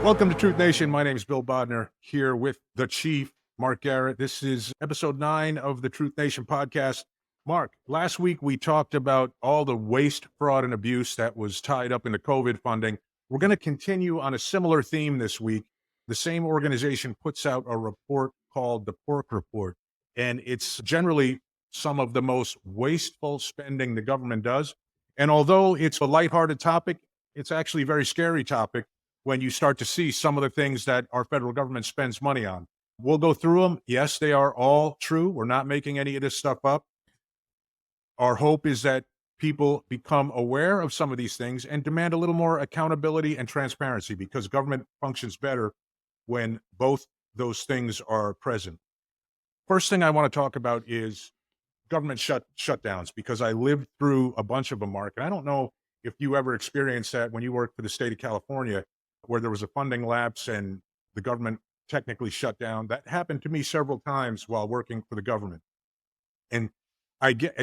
Welcome to Truth Nation. My name is Bill Bodner, here with the Chief, Mark Garrett. This is episode 9 of the Truth Nation podcast. Mark, last week we talked about all the waste, fraud, and abuse that was tied up in the COVID funding. We're going to continue on a similar theme this week. The same organization puts out a report called the Pork Report, and it's generally some of the most wasteful spending the government does. And although it's a lighthearted topic, it's actually a very scary topic when you start to see some of the things that our federal government spends money on. We'll go through them. Yes, they are all true. We're not making any of this stuff up. Our hope is that people become aware of some of these things and demand a little more accountability and transparency, because government functions better when both those things are present. First thing I want to talk about is government shutdowns, because I lived through a bunch of them, Mark. And I don't know if you ever experienced that when you worked for the state of California, where there was a funding lapse and the government technically shut down. That happened to me several times while working for the government. And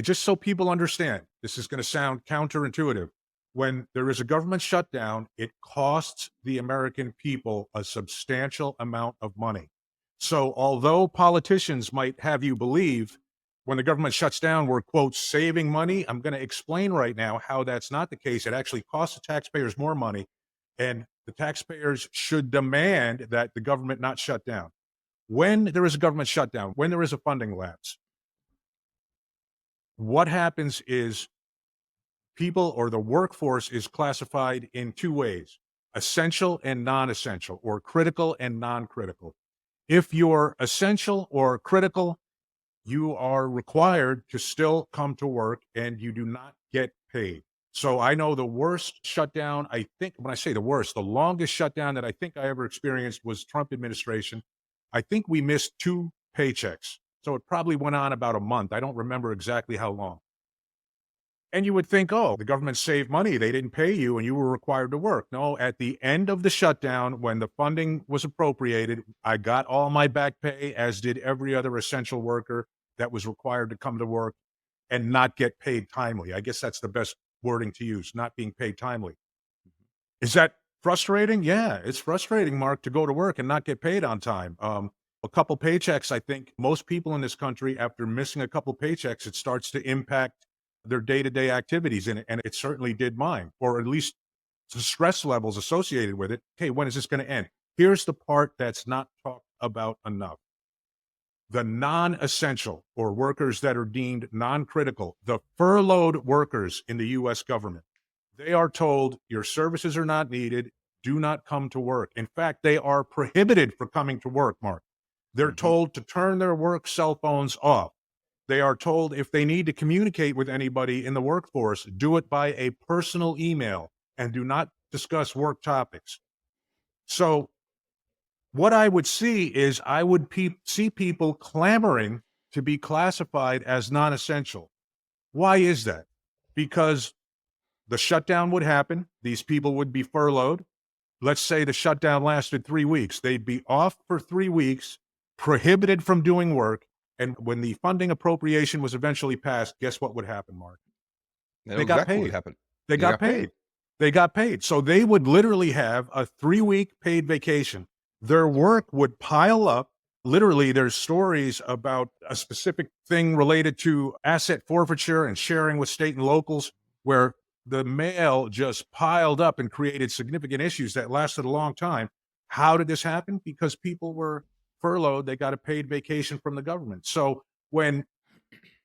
just so people understand, this is going to sound counterintuitive. When there is a government shutdown, it costs the American people a substantial amount of money. So although politicians might have you believe when the government shuts down, we're, quote, saving money, I'm going to explain right now how that's not the case. It actually costs the taxpayers more money, and the taxpayers should demand that the government not shut down. When there is a government shutdown, when there is a funding lapse, what happens is people, or the workforce, is classified in two ways: essential and non-essential, or critical and non-critical. If you're essential or critical, you are required to still come to work and you do not get paid. So I know the worst shutdown, I think, when I say the worst, the longest shutdown that I think I ever experienced was Trump administration. I think we missed 2 paychecks. So it probably went on about a month. I don't remember exactly how long. And you would think, oh, the government saved money. They didn't pay you and you were required to work. No, at the end of the shutdown, when the funding was appropriated, I got all my back pay, as did every other essential worker that was required to come to work and not get paid timely. I guess that's the best wording to use, not being paid timely. Is that frustrating? Yeah, it's frustrating, Mark, to go to work and not get paid on time. A couple paychecks, I think most people in this country, after missing a couple paychecks, it starts to impact their day-to-day activities, and it certainly did mine, or at least the stress levels associated with it. Okay, when is this going to end? Here's the part that's not talked about enough. The non-essential, or workers that are deemed non-critical, the furloughed workers in the U.S. government, they are told your services are not needed, do not come to work. In fact, they are prohibited from coming to work, Mark. They're told to turn their work cell phones off. They are told if they need to communicate with anybody in the workforce, do it by a personal email and do not discuss work topics. So what I would see is I would see people clamoring to be classified as non-essential. Why is that? Because the shutdown would happen. These people would be furloughed. Let's say the shutdown lasted 3 weeks. They'd be off for 3 weeks, prohibited from doing work. And when the funding appropriation was eventually passed, guess what would happen, Mark? They got paid. They got paid. They got paid. So they would literally have a 3-week paid vacation. Their work would pile up. Literally, there's stories about a specific thing related to asset forfeiture and sharing with state and locals, where the mail just piled up and created significant issues that lasted a long time. How did this happen? Because people were furloughed. They got a paid vacation from the government. So when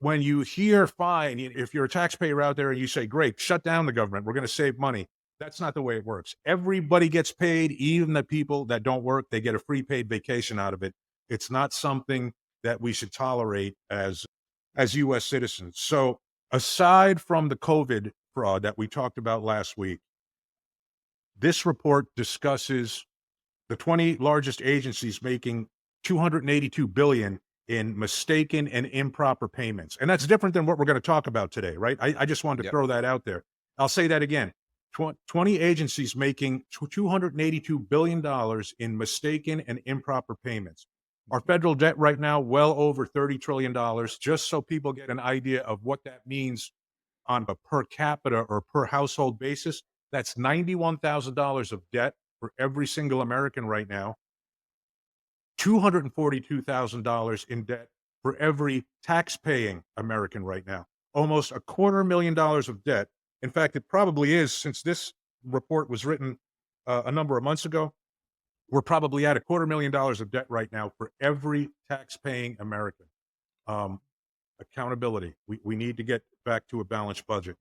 you hear, fine, if you're a taxpayer out there and you say, great, shut down the government, we're going to save money, that's not the way it works. Everybody gets paid, even the people that don't work. They get a free paid vacation out of it. It's not something that we should tolerate as U.S. citizens. So aside from the COVID fraud that we talked about last week, this report discusses the 20 largest agencies making $282 billion in mistaken and improper payments. And that's different than what we're going to talk about today, right? I just wanted to throw that out there. I'll say that again. 20 agencies making $282 billion in mistaken and improper payments. Our federal debt right now, well over $30 trillion, just so people get an idea of what that means on a per capita or per household basis. That's $91,000 of debt for every single American right now, $242,000 in debt for every tax-paying American right now. Almost $250,000 of debt. In fact, it probably is, since this report was written a number of months ago, we're probably at $250,000 of debt right now for every tax-paying American. Accountability. We need to get back to a balanced budget.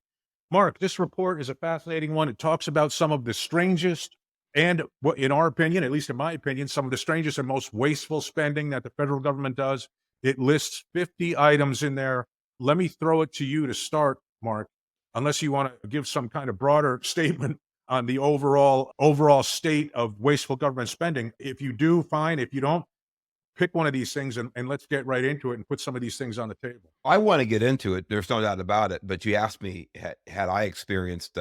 Mark, this report is a fascinating one. It talks about some of the strangest and, what, in our opinion, at least in my opinion, some of the strangest and most wasteful spending that the federal government does. It lists 50 items in there. Let me throw it to you to start, Mark, unless you want to give some kind of broader statement on the overall state of wasteful government spending. If you do, fine. If you don't, pick one of these things and let's get right into it and put some of these things on the table. I want to get into it. There's no doubt about it. But you asked me, had I experienced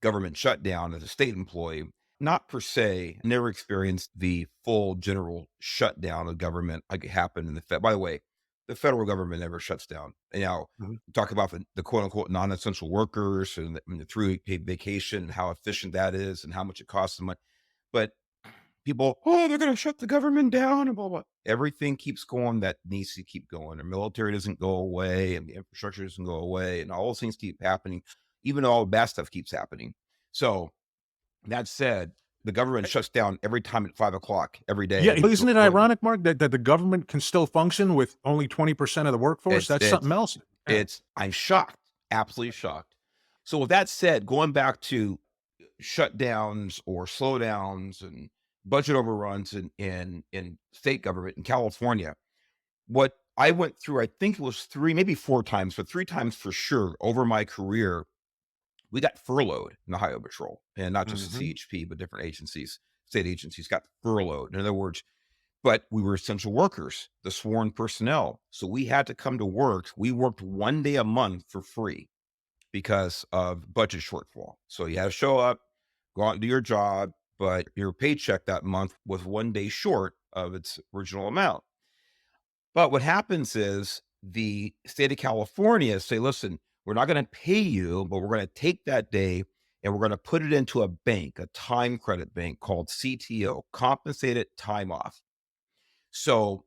government shutdown as a state employee? Not per se. Never experienced the full general shutdown of government like it happened in the Fed. By the way, the federal government never shuts down. And now, talk about the quote unquote non-essential workers and the 3-week paid vacation and how efficient that is and how much it costs them. But people, oh, they're going to shut the government down and blah, blah. Everything keeps going that needs to keep going. The military doesn't go away and the infrastructure doesn't go away and all those things keep happening, even though all the bad stuff keeps happening. So that said, the government shuts down every time at 5 o'clock every day. Yeah, isn't it ironic, Mark, that the government can still function with only 20% of the workforce? That's something else. Yeah. I'm shocked, absolutely shocked. So with that said, going back to shutdowns or slowdowns and budget overruns in state government in California, what I went through, I think it was 3, maybe 4 times, but 3 times for sure over my career, we got furloughed in the Highway Patrol, and not just the CHP, but different agencies, state agencies got furloughed. In other words, but we were essential workers, the sworn personnel. So we had to come to work. We worked 1 day a month for free because of budget shortfall. So you had to show up, go out and do your job, but your paycheck that month was 1 day short of its original amount. But what happens is the state of California say, listen, we're not going to pay you, but we're going to take that day and we're going to put it into a bank, a time credit bank called CTO, compensated time off. So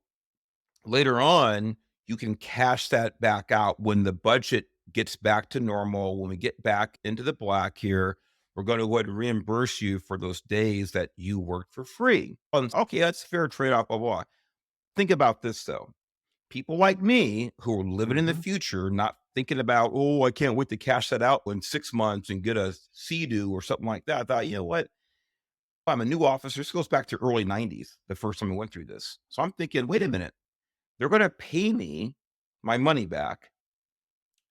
later on, you can cash that back out when the budget gets back to normal. When we get back into the black here, we're going to go ahead and reimburse you for those days that you worked for free. Okay, that's a fair trade-off, blah, blah. Think about this, though. People like me who are living in the future, not thinking about, oh, I can't wait to cash that out in 6 months and get a CDU or something like that. I thought, you know what? I'm a new officer. This goes back to early 90s, the first time we went through this. So I'm thinking, wait a minute. They're going to pay me my money back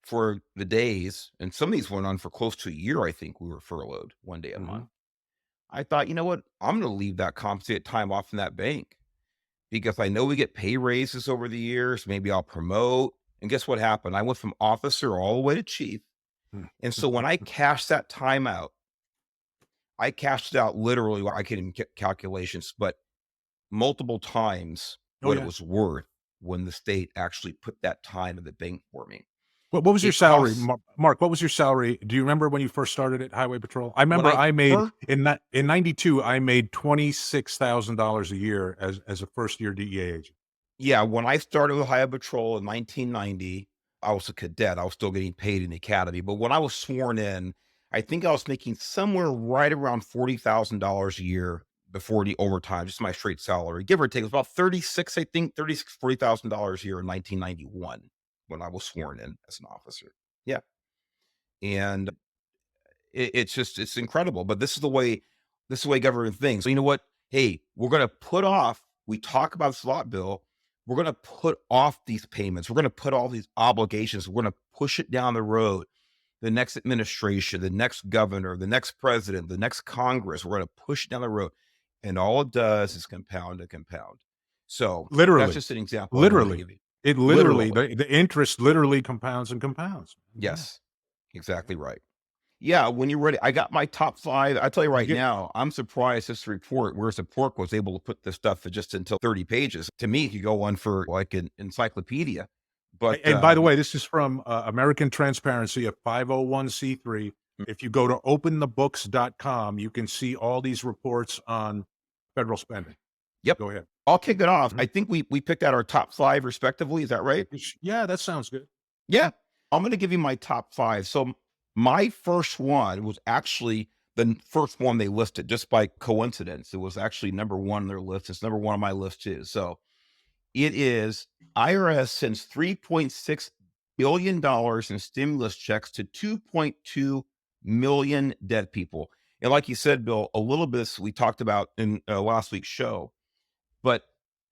for the days. And some of these went on for close to a year. I think we were furloughed 1 day a month. I thought, you know what? I'm going to leave that compensated time off in that bank because I know we get pay raises over the years. Maybe I'll promote. And guess what happened? I went from officer all the way to chief. And so when I cashed that time out, I cashed it out literally, I can't even get calculations, but multiple times what it was worth when the state actually put that time in the bank for me. What was your salary, Mark? What was your salary? Do you remember when you first started at Highway Patrol? I remember I made in 92. I made $26,000 a year as a first year DEA agent. Yeah, when I started with Highway Patrol in 1990, I was a cadet. I was still getting paid in the academy, but when I was sworn in, I think I was making somewhere right around $40,000 a year before the overtime, just my straight salary, give or take. It was about 36, I think, $40,000 a year in 1991 when I was sworn in as an officer. Yeah. And it's incredible, but this is the way government thinks. So you know what? Hey, we're going to put off, we talk about this a lot, Bill. We're going to put off these payments. We're going to put all these obligations. We're going to push it down the road. The next administration, the next governor, the next president, the next Congress, we're going to push it down the road. And all it does is compound and compound. So literally, that's just an example. Literally, the interest literally compounds and compounds. Yes, exactly right. Yeah, when you're ready, I got my top 5. I tell you right now, I'm surprised this report, whereas the pork was able to put this stuff just until 30 pages. To me, you could go on for like an encyclopedia. But and by the way, this is from American Transparency, a 501c3. If you go to openthebooks.com, you can see all these reports on federal spending. Yep. Go ahead. I'll kick it off. Mhm. I think we picked out our top 5 respectively. Is that right? Yeah, that sounds good. Yeah. I'm going to give you my top 5. So my first one was actually the first one they listed just by coincidence. It was actually number 1 on their list. It's number 1 on my list too. So it is IRS sends $3.6 billion in stimulus checks to 2.2 million dead people. And like you said, Bill, a little bit we talked about in last week's show, but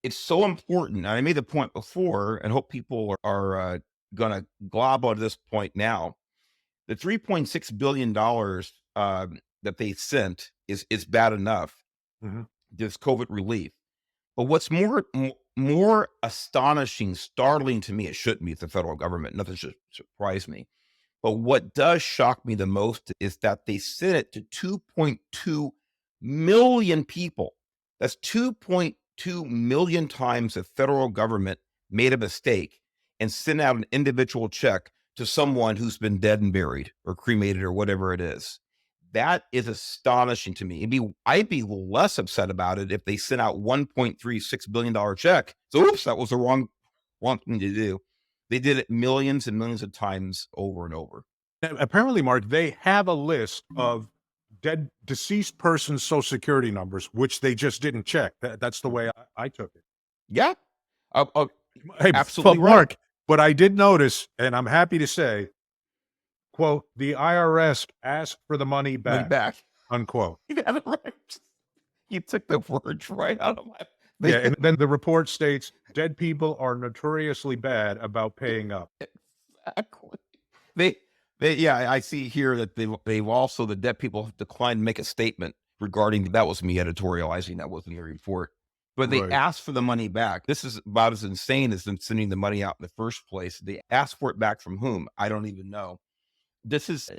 it's so important. And I made the point before and hope people are going to glob on this point now. The $3.6 billion that they sent is bad enough, Mhm. this COVID relief. But what's more astonishing, startling to me, it shouldn't be the federal government. Nothing should surprise me. But what does shock me the most is that they sent it to 2.2 million people. That's 2.2 million times the federal government made a mistake and sent out an individual check to someone who's been dead and buried or cremated or whatever it is. That is astonishing to me. I'd be less upset about it if they sent out $1.36 billion check. So oops, that was the wrong thing to do. They did it millions and millions of times over and over. Apparently, Mark, they have a list of deceased persons' social security numbers, which they just didn't check. That's the way I took it. Yeah. Hey, Absolutely but right. Mark, but I did notice, and I'm happy to say, quote, the IRS asked for the money Money back, back. unquote. You have it right. You took the words right out of my. Yeah, and then the report states dead people are notoriously bad about paying up. Exactly. Yeah, I see here that they've also, the dead people have declined to make a statement regarding, that was me editorializing, that wasn't the report. But they Right. asked for the money back. This is about as insane as them sending the money out in the first place. They asked for it back from whom? I don't even know. This is,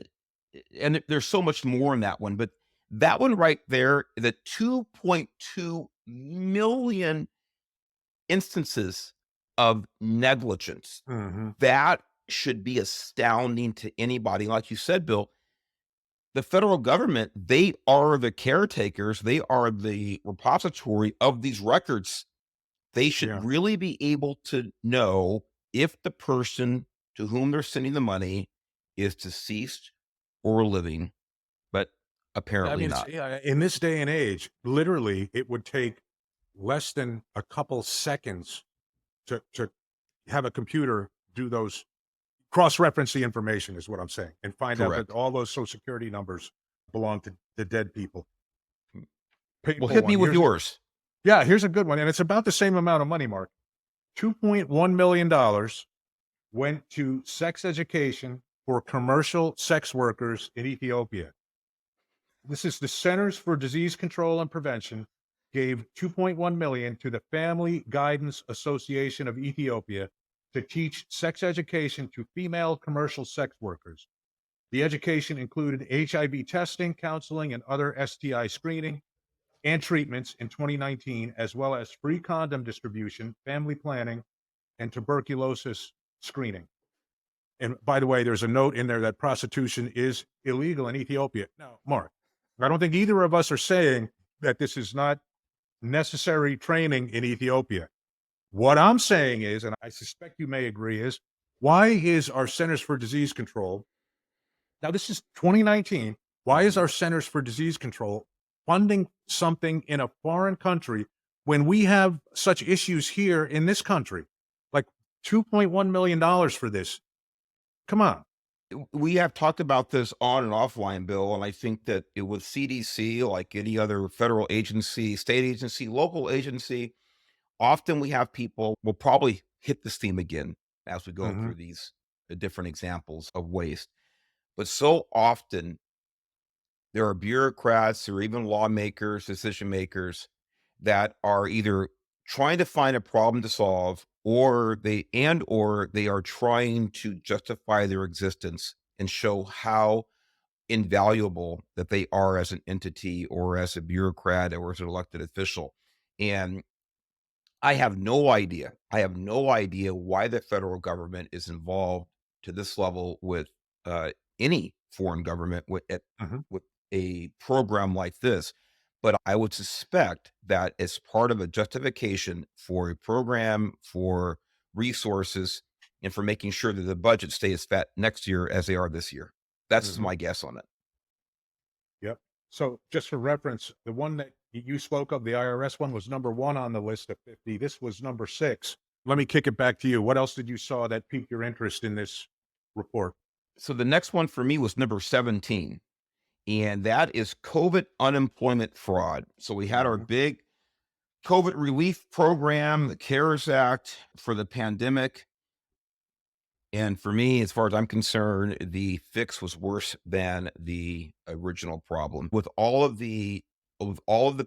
and there's so much more in that one, but that one right there, the 2.2 million instances of negligence, Mhm. that should be astounding to anybody. Like you said, Bill, the federal government, they are the caretakers, they are the repository of these records. They should Yeah. really be able to know if the person to whom they're sending the money is deceased or living, but I apparently mean, it's, not. yeah, in this day and age, literally, it would take less than a couple seconds to have a computer do those cross-reference the information is what I'm saying, and find out that Correct. all those social security numbers belong to dead people. Well, Painful hit me one. with yours. Here's a good one, and it's about the same amount of money, Mark. $2.1 million went to sex education for commercial sex workers in Ethiopia. This is the Centers for Disease Control and Prevention gave 2.1 million to the Family Guidance Association of Ethiopia to teach sex education to female commercial sex workers. The education included HIV testing, counseling, and other STI screening and treatments in 2019, as well as free condom distribution, family planning, and tuberculosis screening. And by the way, there's a note in there that prostitution is illegal in Ethiopia. Now, Mark, I don't think either of us are saying that this is not necessary training in Ethiopia. What I'm saying is, and I suspect you may agree, is why is our Centers for Disease Control, now this is 2019, why is our Centers for Disease Control funding something in a foreign country when we have such issues here in this country? Like $2.1 million for this. Come on. We have talked about this on and offline, Bill, and I think that it was CDC, like any other federal agency, state agency, local agency, often we have people, we'll probably hit this theme again as we go Mhm. through these different examples of waste. But so often there are bureaucrats or even lawmakers, decision makers that are either trying to find a problem to solve, or they are trying to justify their existence and show how invaluable that they are as an entity or as a bureaucrat or as an elected official. And I have no idea. I have no idea why the federal government is involved to this level with uh, any foreign government with Mhm. with a program like this. But I would suspect that as part of a justification for a program, for resources, and for making sure that the budget stays as fat next year as they are this year. That's Mhm. my guess on it. Yep. So just for reference, the one that you spoke of, the IRS one, was number 1 on the list of 50. This was number 6. Let me kick it back to you. What else did you saw that piqued your interest in this report? So the next one for me was number 17, and that is COVID unemployment fraud. So we had our Mhm. big COVID relief program, the CARES Act for the pandemic. And for me, as far as I'm concerned, the fix was worse than the original problem. With all of the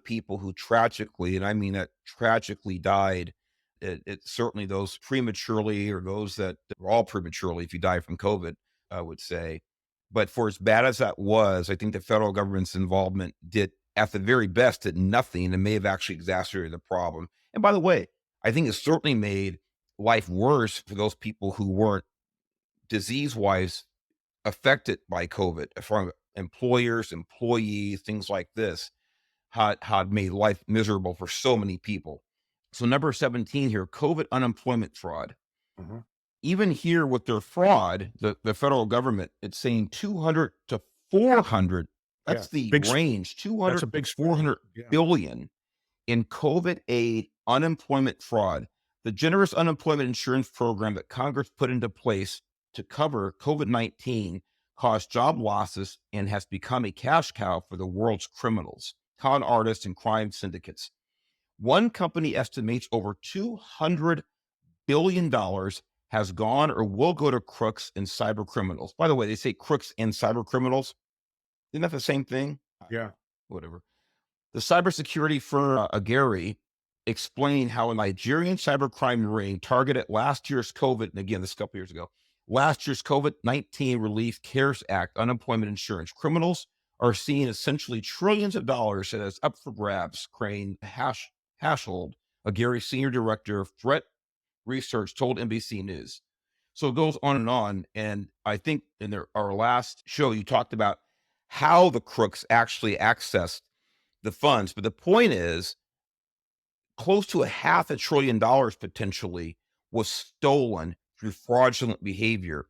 people who tragically, and I mean that tragically died, it certainly those prematurely or those that were all prematurely if you die from COVID, I would say. But for as bad as that was, I think the federal government's involvement did at the very best did nothing and may have actually exacerbated the problem. And by the way, I think it certainly made life worse for those people who weren't disease wise affected by COVID from employers, employees, things like this, had made life miserable for so many people. So, number 17 here, COVID unemployment fraud. Mhm. Even here with their fraud, the federal government, it's saying 200 to 400. Yeah. That's the Big s range, That's 200 a to big swing. 400 Yeah. billion in COVID aid unemployment fraud. The generous unemployment insurance program that Congress put into place to cover COVID-19 caused job losses and has become a cash cow for the world's criminals, con artists, and crime syndicates. One company estimates over $200 billion has gone or will go to crooks and cyber criminals. By the way, they say crooks and cyber criminals. Isn't that the same thing? Yeah. Whatever. The cybersecurity firm Aguirre explained how a Nigerian cybercrime ring targeted last year's COVID, and again, this is a couple years ago, last year's COVID-19 Relief CARES Act unemployment insurance. Criminals are seeing essentially trillions of dollars that is up for grabs, Crane Hashhold, Aguirre senior director of threat research, told NBC News. So it goes on and on. And I think in our last show, you talked about how the crooks actually accessed the funds. But the point is, close to $500 billion potentially was stolen through fraudulent behavior.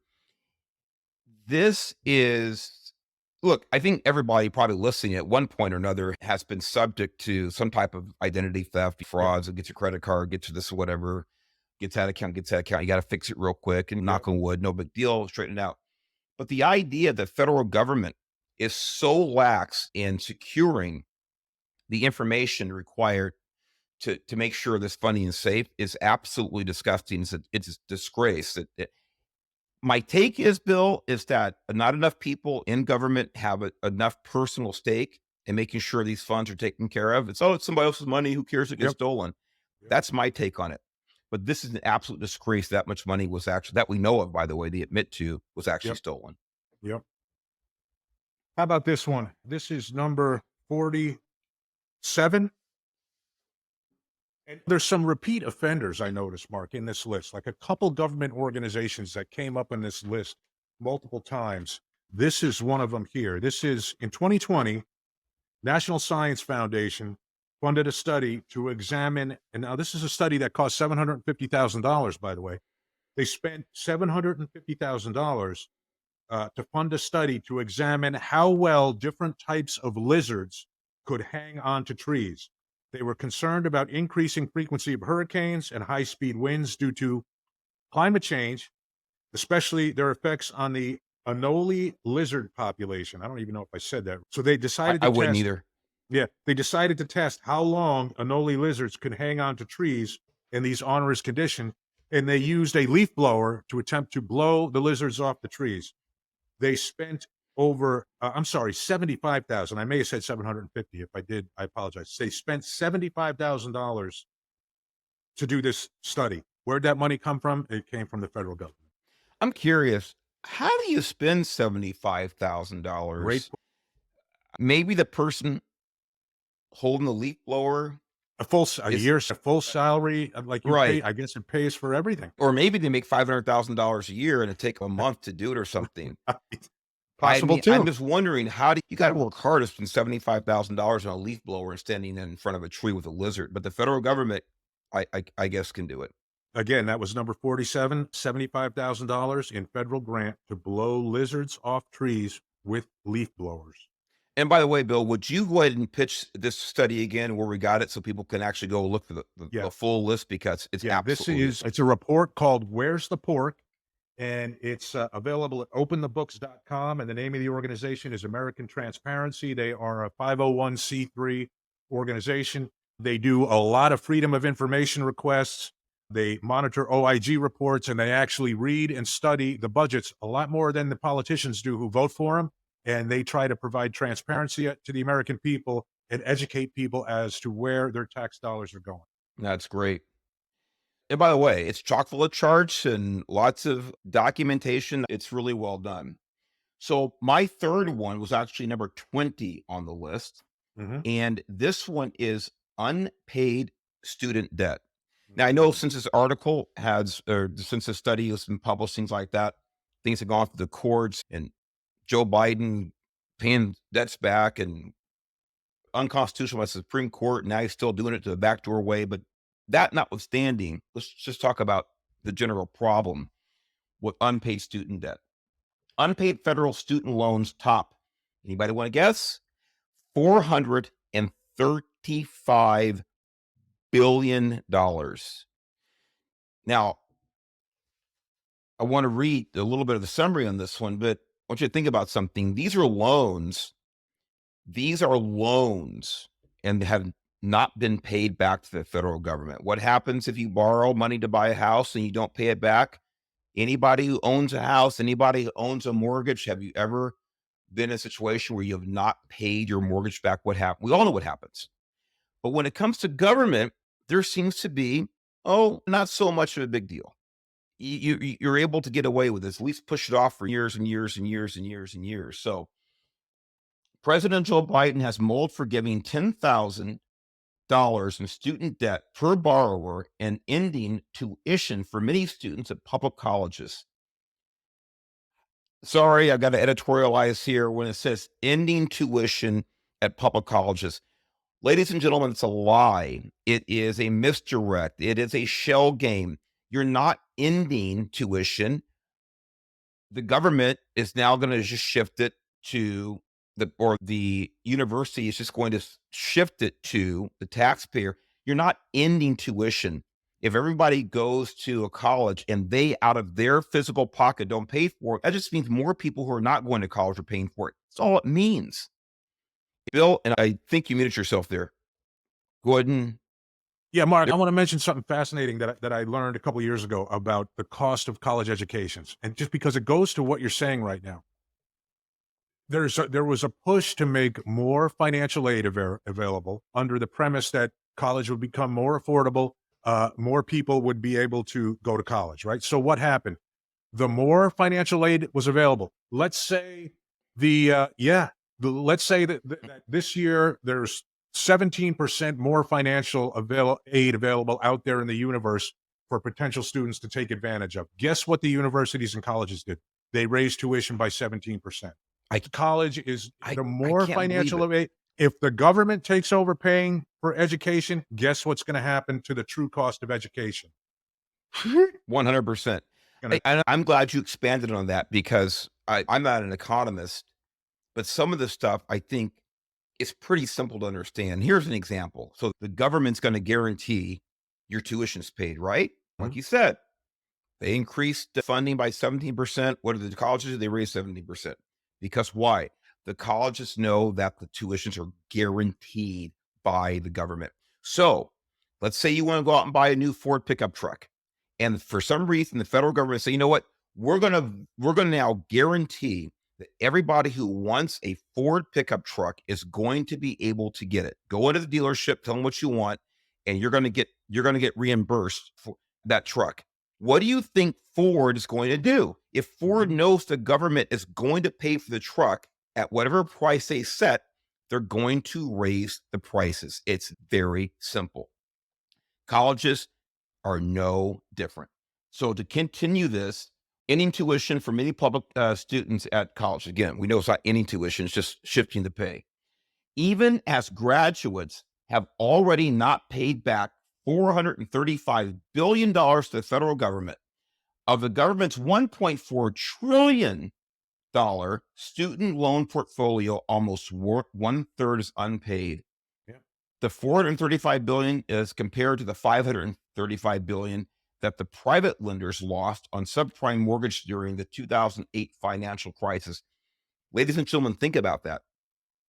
This is, look, I think everybody probably listening at one point or another has been subject to some type of identity theft, Yep. frauds, and get your credit card, get to this, whatever, gets that account, gets that account. You got to fix it real quick and Yep. knock on wood, no big deal, straighten it out. But the idea that federal government is so lax in securing the information required to make sure this funding is safe is absolutely disgusting. It's a disgrace. My take is, Bill, is that not enough people in government have enough personal stake in making sure these funds are taken care of. It's somebody else's money. Who cares if it gets Yep. stolen? Yep. That's my take on it. But this is an absolute disgrace. That much money was actually, that we know of, by the way, they admit to, was actually Yep. stolen. Yep. How about this one? This is number 47. And there's some repeat offenders I noticed, Mark, in this list, like a couple government organizations that came up in this list multiple times. This is one of them here. This is in 2020, National Science Foundation funded a study to examine, and now this is a study that cost $750,000, by the way. They spent $750,000 to fund a study to examine how well different types of lizards could hang on to trees. They were concerned about increasing frequency of hurricanes and high speed winds due to climate change, especially their effects on the Anole lizard population. I don't even know if I said that. So they decided I to wouldn't test, either. yeah, they decided to test how long Anole lizards could hang on to trees in these onerous conditions. And they used a leaf blower to attempt to blow the lizards off the trees. They spent over, I'm sorry, 75,000. I may have said 750. If I did, I apologize. They spent $75,000 to do this study. Where'd that money come from? It came from the federal government. I'm curious, how do you spend Great. $75,000? Maybe the person holding the leaf blower A is year's a full salary, like you pay, right. I guess it pays for everything. Or maybe they make $500,000 a year and it take a month to do it or something. Possible too. I'm just wondering, how do you got to work hard to spend $75,000 on a leaf blower and standing in front of a tree with a lizard? But the federal government, I guess, can do it. Again, that was number 47, $75,000 in federal grant to blow lizards off trees with leaf blowers. And by the way, Bill, would you go ahead and pitch this study again where we got it so people can actually go look for Yeah. the full list, because it's Yeah, this absolutely is, it's a report called Where's the Pork? And it's available at openthebooks.com. And the name of the organization is American Transparency. They are a 501c3 organization. They do a lot of freedom of information requests. They monitor OIG reports, and they actually read and study the budgets a lot more than the politicians do who vote for them. And they try to provide transparency to the American people and educate people as to where their tax dollars are going. That's great. And by the way, it's chock full of charts and lots of documentation. It's really well done. So my third one was actually number 20 on the list. Mhm. And this one is unpaid student debt. Now, I know since this article has, or since this study has been published, things like that, things have gone through the courts, and Joe Biden paying debts back and unconstitutional by the Supreme Court. Now he's still doing it to the backdoor way. But that notwithstanding, let's just talk about the general problem with unpaid student debt. Unpaid federal student loans top, anybody want to guess? $435 billion. Now, I want to read a little bit of the summary on this one, but I want you to think about something. These are loans. These are loans and have not been paid back to the federal government. What happens if you borrow money to buy a house and you don't pay it back? Anybody who owns a house, anybody who owns a mortgage, have you ever been in a situation where you have not paid your mortgage back? What happened? We all know what happens. But when it comes to there seems to be, not so much of a big deal. You're able to get away with this, at least push it off for years and years and years and years and years. So President Joe Biden has mulled for giving $10,000 in student debt per borrower and ending tuition for many students at public colleges. Sorry, I got to editorialize here when it says ending tuition at public colleges. Ladies and gentlemen, it's a lie. It is a misdirect. It is a shell game. You're not ending tuition. The government is now going to just shift it to the university is just going to shift it to the taxpayer. You're not ending tuition. If everybody goes to a college and they, out of their physical pocket, don't pay for it, that just means more people who are not going to college are paying for it. That's all it means. Bill, and I think you muted yourself there. Go ahead and. Yeah, Mark, I want to mention something fascinating that I learned a couple years ago about the cost of college educations. And just because it goes to what you're saying right now, there was a push to make more financial aid available under the premise that college would become more affordable. More people would be able to go to college, right? So what happened? The more financial aid was available, let's say let's say that this year there's 17% more financial aid available out there in the universe for potential students to take advantage of. Guess what the universities and colleges did? They raised tuition by 17%. College is the more financial aid. If the government takes over paying for education, guess what's going to happen to the true cost of education? 100%. I'm glad you expanded on that, because I'm not an economist, but some of the stuff I think is pretty simple to understand. Here's an example. So the government's going to guarantee your tuition's paid, right? Like you said, they increased the funding by 17%. What do the colleges do? They raise 17%. Because why? The colleges know that the tuitions are guaranteed by the government. So let's say you want to go out and buy a new Ford pickup truck. And for some reason, the federal government say, you know what? We're going to now guarantee that everybody who wants a Ford pickup truck is going to be able to get it. Go into the dealership, tell them what you want, and you're going to get reimbursed for that truck. What do you think Ford is going to do? If Ford knows the government is going to pay for the truck at whatever price they set, they're going to raise the prices. It's very simple. Colleges are no different. So to continue this, Ending tuition for many public students at college. Again, we know it's not ending tuition, it's just shifting the pay. Even as graduates have already not paid back $435 billion to the federal government. Of the government's $1.4 trillion student loan portfolio, almost 1/3 is unpaid. Yeah. The $435 billion is compared to the $535 billion that the private lenders lost on subprime mortgage during the 2008 financial crisis. Ladies and gentlemen, think about that.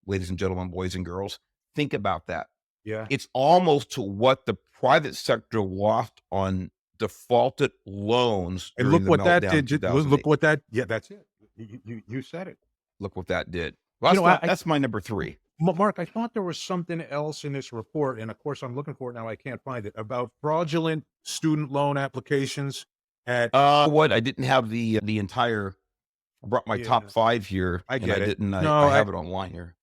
Ladies and gentlemen, boys and girls, think about that. Yeah. It's almost to what the private sector lost on defaulted loans. And during look the what that meltdown did. in 2008. Look what that, yeah, that's it. You said it. Look what that did. Well, You know, that's my number 3. Mark, I thought there was something else in this report, and of course I'm looking for it now. I can't find it, about fraudulent student loan applications at. What? I didn't have the entire. I brought my Yeah, top 5 here. I and get it. Didn't. No, I have it online here.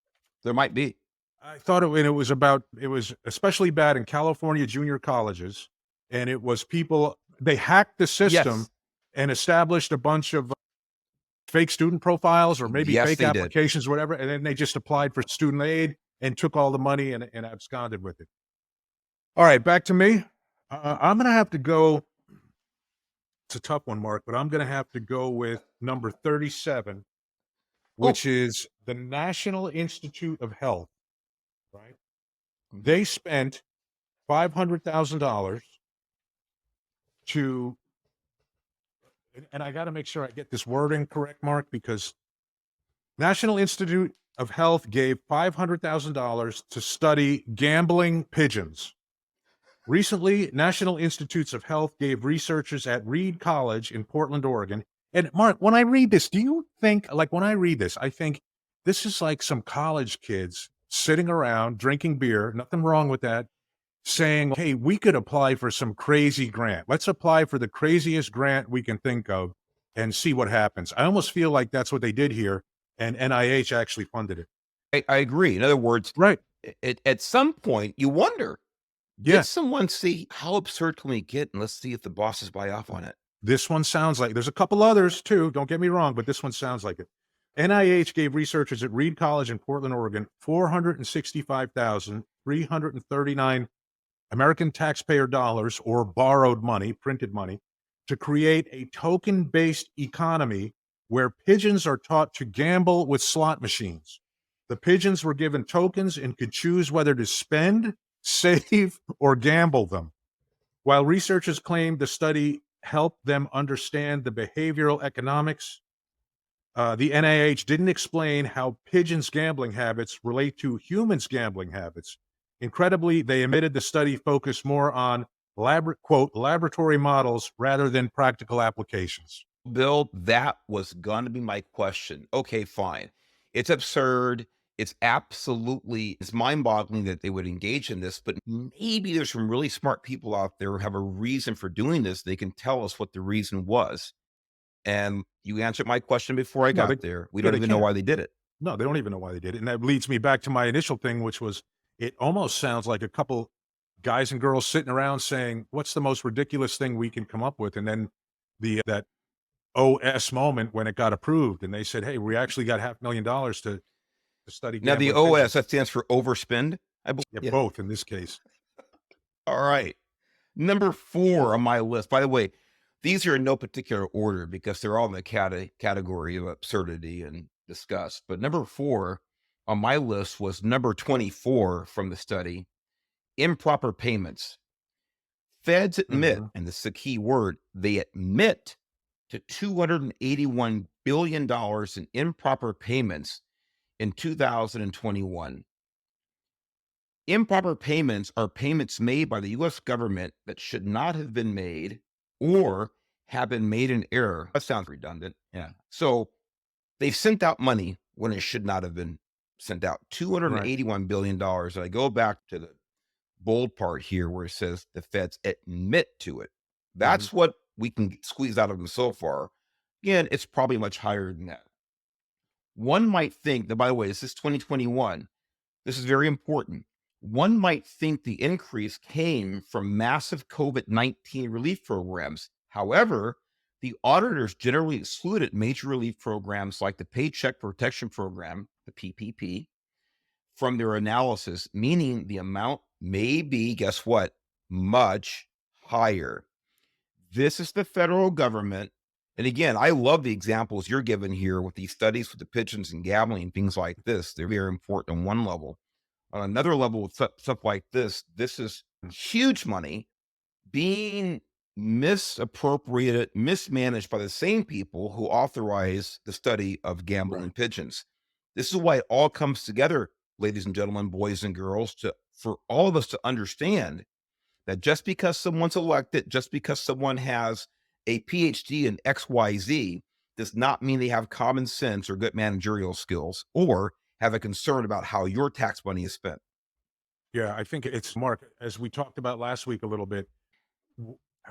There might be. I thought it was about, it was especially bad in California junior colleges, and it was people, they hacked the system Yes. and established a bunch of fake student profiles or maybe Yes, fake they did. applications, whatever, and then they just applied for student aid and took all the money and absconded with it. All right, back to me. I'm going to have to go. It's a tough one, Mark, but I'm going to have to go with number 37, which is the National Institute of Health, right? They spent $500,000 to, and I got to make sure I get this wording correct, Mark, because National Institute of Health gave $500,000 to study gambling pigeons. Recently, National Institutes of Health gave researchers at Reed College in Portland, Oregon. And Mark, when I read this, do you think, like when I read this, I think this is like some college kids sitting around drinking beer, nothing wrong with that, saying, hey, we could apply for some crazy grant. Let's apply for the craziest grant we can think of and see what happens. I almost feel like that's what they did here, and NIH actually funded it. I agree. In other words, Right. At some point, you wonder, Yeah. did someone see how absurd can we get, and let's see if the bosses buy off on it. This one sounds like, there's a couple others too, don't get me wrong, but this one sounds like it. NIH gave researchers at Reed College in Portland, Oregon, $465,339 American taxpayer dollars, or borrowed money, printed money, to create a token-based economy where pigeons are taught to gamble with slot machines. The pigeons were given tokens and could choose whether to spend, save, or gamble them. While researchers claim the study helped them understand the behavioral economics, the NIH didn't explain how pigeons' gambling habits relate to humans' gambling habits. Incredibly, they admitted the study focused more on laboratory models rather than practical applications. Bill, that was going to be my question. Okay, fine. It's absurd. It's mind-boggling that they would engage in this, but maybe there's some really smart people out there who have a reason for doing this. They can tell us what the reason was. And you answered my question before I got there. We don't even know why they did it. No, they don't even know why they did it. And that leads me back to my initial thing, which was, it almost sounds like a couple guys and girls sitting around saying, what's the most ridiculous thing we can come up with? And then that OS moment when it got approved and they said, hey, we actually got $500,000 to study. Now, the OS, that stands for overspend, I believe. Yeah, both in this case. All right. Number 4 on my list. By the way, these are in no particular order because they're all in the category of absurdity and disgust. But number 4 on my list was number 24 from the study: improper payments. Feds admit, and this is a key word, they admit to $281 billion in improper payments in 2021. Improper payments are payments made by the U.S. government that should not have been made or have been made in error. That sounds redundant. Yeah. So they've sent out money when it should not have been sent out. $281 billion. And I go back to the bold part here where it says the feds admit to it. That's what we can squeeze out of them so far. Again, it's probably much higher than that. One might think that, by the way, this is 2021. This is very important. One might think the increase came from massive COVID-19 relief programs. However, The auditors generally excluded major relief programs like the Paycheck Protection Program, the PPP, from their analysis, meaning the amount may be, guess what, much higher. This is the federal government. And again, I love the examples you're given here with these studies with the pigeons and gambling and things like this. They're very important on one level. On another level, with stuff like this is huge money being misappropriated, mismanaged by the same people who authorize the study of gambling pigeons. This is why it all comes together, ladies and gentlemen, boys and girls, for all of us to understand that just because someone's elected, just because someone has a PhD in XYZ, does not mean they have common sense or good managerial skills or have a concern about how your tax money is spent. Yeah, I think it's Mark, as we talked about last week a little bit,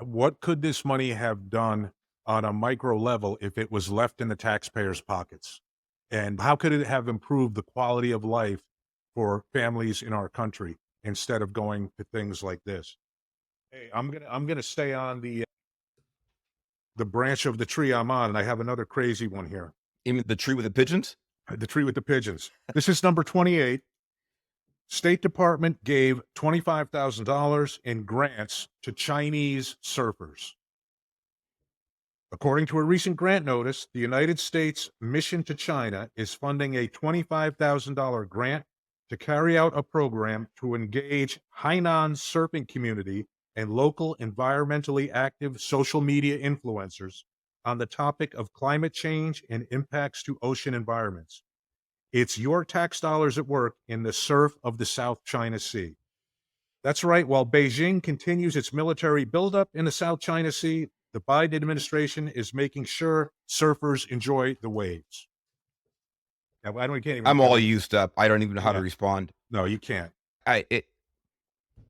what could this money have done on a micro level if it was left in the taxpayers' pockets? And how could it have improved the quality of life for families in our country instead of going to things like this? Hey, I'm gonna stay on the branch of the tree I'm on, and I have another crazy one here. You mean the tree with the pigeons? The tree with the pigeons. This is number 28. State Department gave $25,000 in grants to Chinese surfers. According to a recent grant notice, the United States Mission to China is funding a $25,000 grant to carry out a program to engage Hainan surfing community and local environmentally active social media influencers on the topic of climate change and impacts to ocean environments. It's your tax dollars at work in the surf of the South China Sea. That's right. While Beijing continues its military buildup in the South China Sea, the Biden administration is making sure surfers enjoy the waves. Now, can't even. I'm all used up. I don't even know how to respond. No, you can't.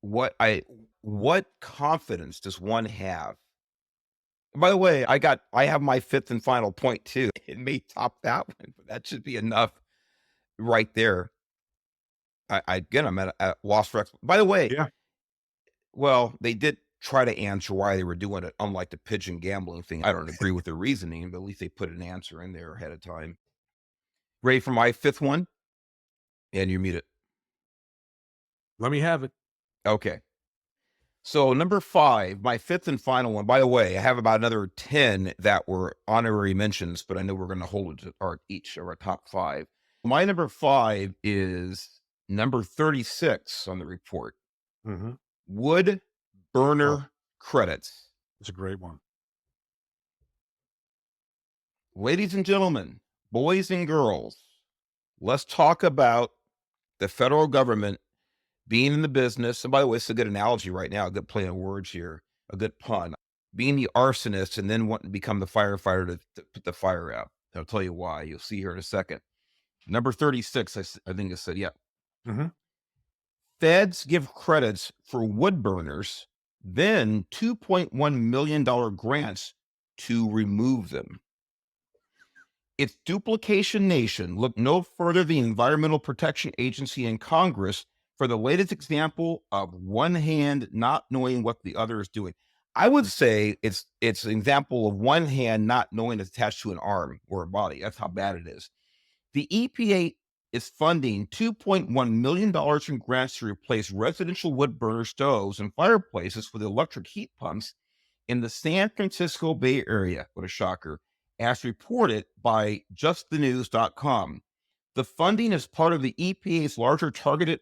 What confidence does one have? By the way, I have my fifth and final point too. It may top that one, but that should be enough right there. I'm at a loss for. By the way, Yeah. Well, they did try to answer why they were doing it, unlike the pigeon gambling thing. I don't agree with the reasoning, but at least they put an answer in there ahead of time. Ready for my fifth one? And you mute it. Let me have it. Okay. So number 5, my fifth and final one. By the way, I have about another 10 that were honorary mentions, but I know we're going to hold it to each of our top 5. My number 5 is number 36 on the report. Mm-hmm. Wood burner credits. It's a great one. Ladies and gentlemen, boys and girls, let's talk about the federal government being in the business. And by the way, it's a good analogy right now, a good play on words here, a good pun. Being the arsonist and then wanting to become the firefighter to put the fire out. I'll tell you why. You'll see here in a second. Number 36, I think I said, yeah. Mm-hmm. Feds give credits for wood burners, then $2.1 million grants to remove them. It's duplication nation. Look no further than the Environmental Protection Agency in Congress for the latest example of one hand not knowing what the other is doing. I would say it's an example of one hand not knowing it's attached to an arm or a body. That's how bad it is. The EPA is funding $2.1 million in grants to replace residential wood burner stoves and fireplaces with electric heat pumps in the San Francisco Bay Area. What a shocker. As reported by justthenews.com. The funding is part of the EPA's larger targeted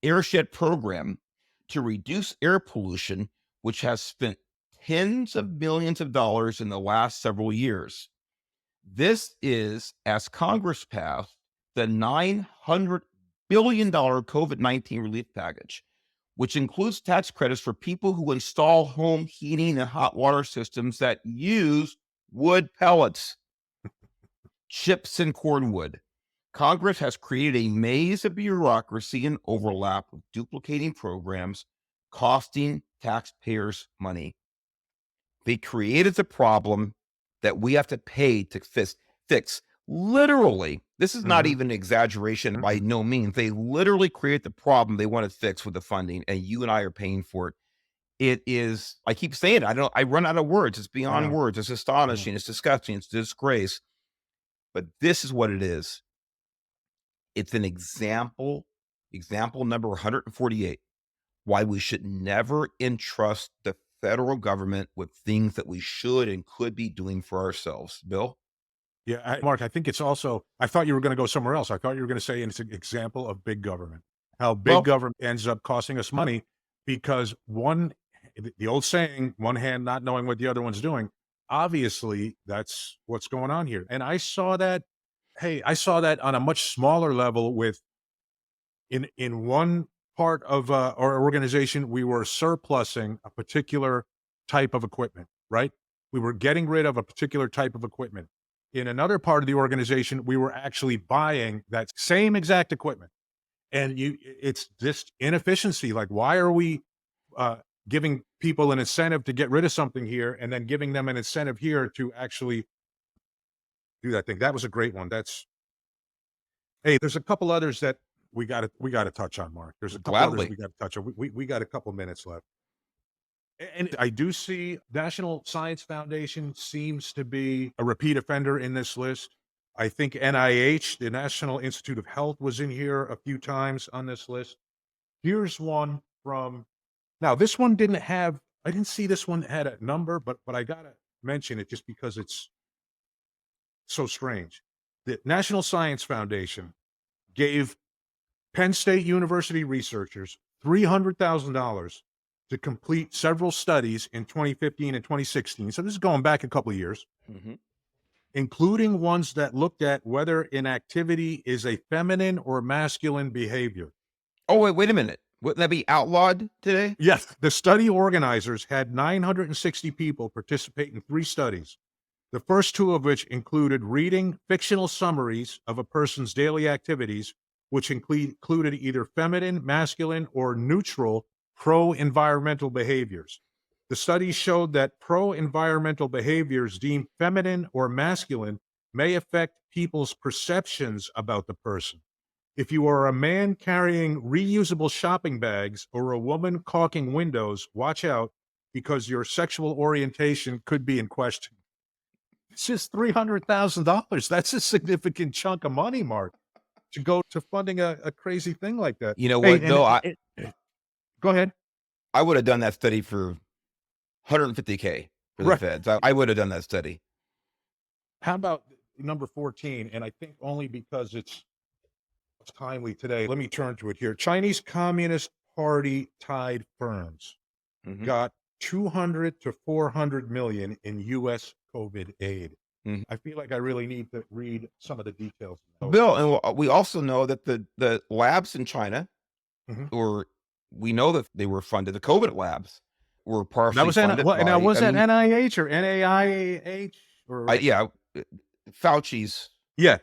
airshed program to reduce air pollution, which has spent tens of millions of dollars in the last several years. This is, as Congress passed, the $900 billion COVID-19 relief package, which includes tax credits for people who install home heating and hot water systems that use wood pellets, chips, and cordwood. Congress has created a maze of bureaucracy and overlap with duplicating programs, costing taxpayers money. They created the problem that we have to pay to fix. Literally, this is not even an exaggeration by no means. They literally create the problem they want to fix with the funding, and you and I are paying for it. It is, I keep saying it. I run out of words. It's I beyond know. words. It's astonishing. It's disgusting. It's a disgrace. But this is what it is. It's an example number 148, why we should never entrust the federal government with things that we should and could be doing for ourselves. Bill? Yeah, Mark, I think it's also, I thought you were going to go somewhere else. I thought you were going to say it's an example of big government, how big Well, government ends up costing us money because the old saying, one hand not knowing what the other one's doing. Obviously, that's what's going on here. And I saw that, hey, I saw that on a much smaller level with in one part of our organization, we were surplusing a particular type of equipment, right? We were getting rid of a particular type of equipment. In another part of the organization, we were actually buying that same exact equipment. And it's just inefficiency. Like, why are we giving people an incentive to get rid of something here and then giving them an incentive here to actually do that thing? That was a great one. Hey, there's a couple others that we got to touch on, Mark. There's a couple others gladly. we got to touch on. We got a couple minutes left. And I do see National Science Foundation seems to be a repeat offender in this list. I think NIH, the National Institute of Health, was in here a few times on this list. Here's one from, now this one I didn't see this one had a number, but I gotta mention it just because it's so strange. The National Science Foundation gave Penn State University researchers $300,000 to complete several studies in 2015 and 2016. So this is going back a couple of years, including ones that looked at whether inactivity is a feminine or masculine behavior. Oh, wait a minute. Wouldn't that be outlawed today? Yes, the study organizers had 960 people participate in 3 studies. The first 2 of which included reading fictional summaries of a person's daily activities, which included either feminine, masculine, or neutral pro-environmental behaviors. The study showed that pro-environmental behaviors deemed feminine or masculine may affect people's perceptions about the person. If you are a man carrying reusable shopping bags or a woman caulking windows, watch out because your sexual orientation could be in question. It's just $300,000. That's a significant chunk of money, Mark, to go to funding a crazy thing like that. You know Hey, what, Bill? go ahead. I would have done that study for 150K for the Right. feds. I would have done that study. How about number 14? And I think only because it's timely today. Let me turn to it here. Chinese Communist Party tied firms got 200 to 400 million in U.S. COVID aid. I feel like I really need to read some of the details. Bill, and we also know that the labs in China, we know that they were funded. The COVID labs were partially funded by. Now, was that NIH or NAIH? Or yeah, Fauci's yeah.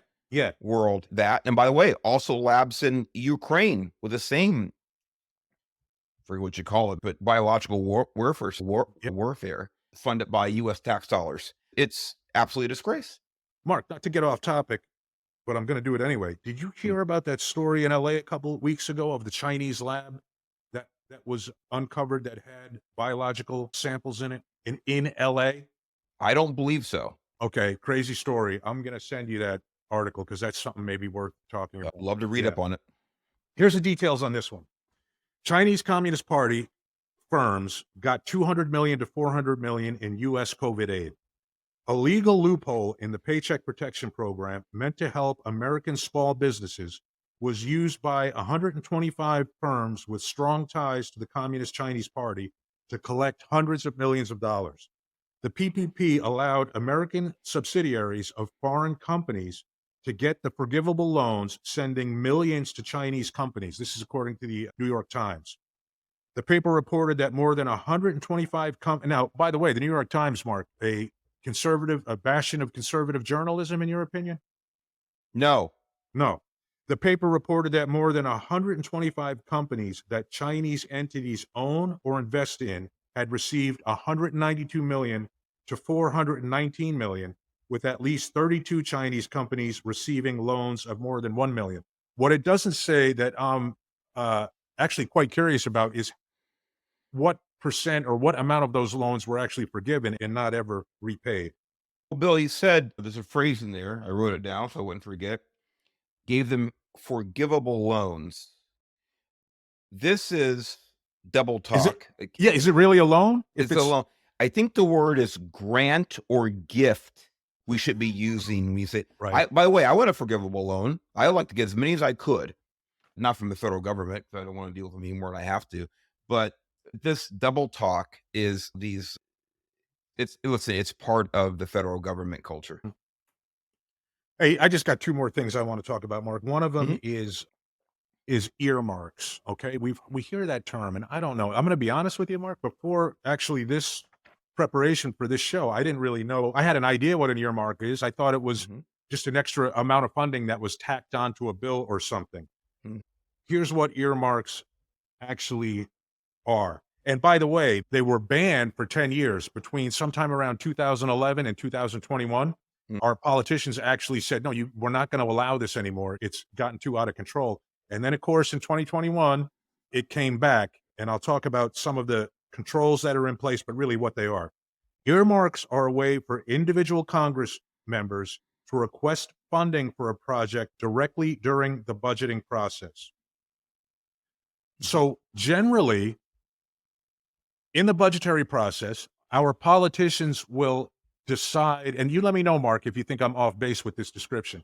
world that. And by the way, also labs in Ukraine with the same, I forget what you call it, but biological warfare funded by U.S. tax dollars. It's absolutely a disgrace. Mark, not to get off topic, but I'm going to do it anyway. Did you hear about that story in LA a couple of weeks ago of the Chinese lab that was uncovered that had biological samples in it in LA? I don't believe so. Okay, crazy story. I'm going to send you that article because that's something maybe worth talking about. I'd love to read up on it. Here's the details on this one. Chinese Communist Party firms got 200 million to 400 million in U.S. COVID aid. A legal loophole in the Paycheck Protection Program meant to help American small businesses was used by 125 firms with strong ties to the Communist Chinese Party to collect hundreds of millions of dollars. The PPP allowed American subsidiaries of foreign companies to get the forgivable loans, sending millions to Chinese companies. This is according to the New York Times. The paper reported that more than 125 now, by the way, the New York Times, Mark, a bastion of conservative journalism, in your opinion? No. The paper reported that more than 125 companies that Chinese entities own or invest in had received 192 million to 419 million, with at least 32 Chinese companies receiving loans of more than 1 million. What it doesn't say that I'm actually quite curious about is what percent or what amount of those loans were actually forgiven and not ever repaid? Well, Bill, you said there's a phrase in there. I wrote it down so I wouldn't forget. Gave them forgivable loans. This is double Is it? talk. Yeah. Is it really a loan? If It's a it's loan. I think the word is grant or gift we should be using when we say, right. by the way, I want a forgivable loan. I would like to get as many as I could, not from the federal government, because I don't want to deal with them anymore than I have to. But this double talk is it's part of the federal government culture. Hey, I just got two more things I want to talk about, Mark. One of them Mhm. is earmarks. Okay, we hear that term, and I don't know. I'm going to be honest with you, Mark. Before actually this preparation for this show, I didn't really know. I had an idea what an earmark is. I thought it was Mhm. just an extra amount of funding that was tacked onto a bill or something. Mhm. Here's what earmarks actually are. And by the way, they were banned for 10 years between sometime around 2011 and 2021. Mhm. Our politicians actually said, no, we're not going to allow this anymore. It's gotten too out of control. And then, of course, in 2021, it came back. And I'll talk about some of the controls that are in place, but really what they are. Earmarks are a way for individual Congress members to request funding for a project directly during the budgeting process. So generally, in the budgetary process, our politicians will decide, and you let me know, Mark, if you think I'm off base with this description.